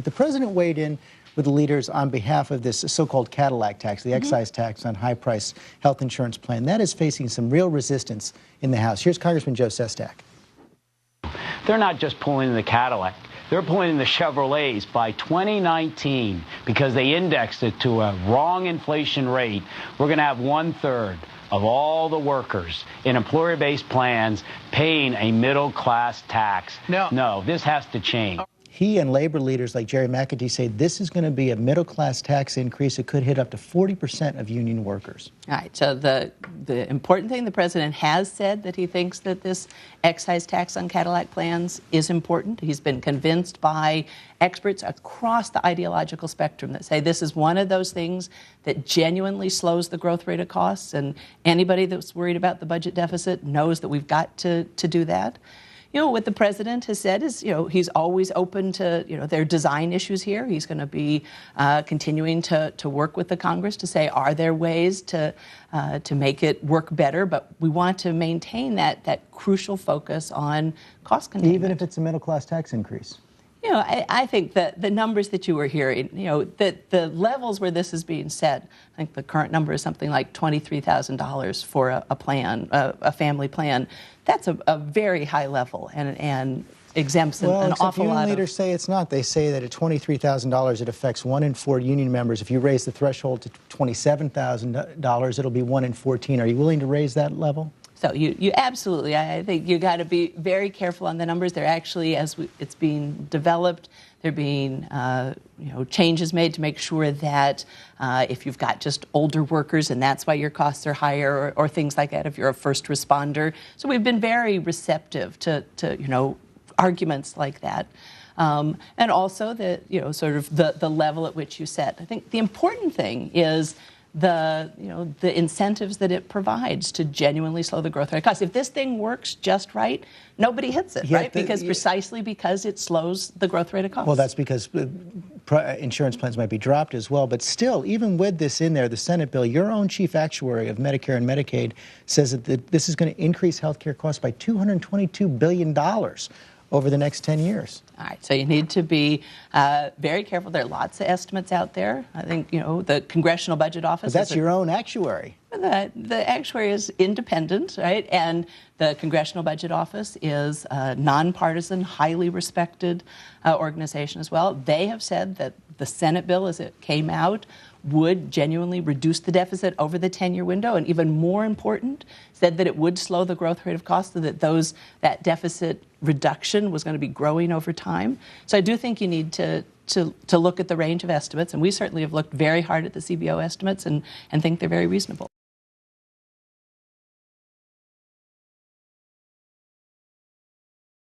The president weighed in with the leaders on behalf of this so-called Cadillac tax, the excise tax on high-priced health insurance plan. That is facing some real resistance in the House. Here's Congressman Joe Sestak. They're not just pulling the Cadillac. They're pulling the Chevrolets by 2019 because they indexed it to a wrong inflation rate. We're going to have 1/3 of all the workers in employer-based plans paying a middle-class tax. No, this has to change. He and labor leaders like Jerry McAtee say this is going to be a middle-class tax increase. It could hit up to 40% of union workers. All right, so the important thing, the president has said that he thinks that this excise tax on Cadillac plans is important. He's been convinced by experts across the ideological spectrum that say this is one of those things that genuinely slows the growth rate of costs, and anybody that's worried about the budget deficit knows that we've got to do that. You know, what the president has said is, he's always open to, there are design issues here. He's going to be continuing to work with the Congress to say, are there ways to make it work better? But we want to maintain that crucial focus on cost containment. Even if it's a middle-class tax increase. I think that the numbers that you were hearing, that the levels where this is being set, I think the current number is something like $23,000 for a plan, a family plan. That's a very high level and exempts an awful lot of... Union leaders say it's not. They say that at $23,000, it affects 1 in 4 union members. If you raise the threshold to $27,000, it'll be 1 in 14. Are you willing to raise that level? So you absolutely, I think you got to be very careful on the numbers. They're actually, it's being developed, they're being, changes made to make sure that if you've got just older workers and that's why your costs are higher, or things like that if you're a first responder. So we've been very receptive to arguments like that. And also sort of the level at which you set. I think the important thing is the incentives that it provides to genuinely slow the growth rate of costs. If this thing works just right, nobody hits it, right? Precisely because it slows the growth rate of costs. Well, that's because insurance plans might be dropped as well. But still, even with this in there, the Senate bill, your own chief actuary of Medicare and Medicaid says that this is going to increase health care costs by $222 billion over the next 10 years. All right, so you need to be very careful. There are lots of estimates out there. I think, the Congressional Budget Office... But that's your own actuary. The actuary is independent, right? And the Congressional Budget Office is a nonpartisan, highly respected organization as well. They have said that the Senate bill, as it came out, would genuinely reduce the deficit over the 10-year window, and even more important, said that it would slow the growth rate of costs, so that that deficit reduction was going to be growing over time. So I do think you need to look at the range of estimates, and we certainly have looked very hard at the CBO estimates and think they're very reasonable.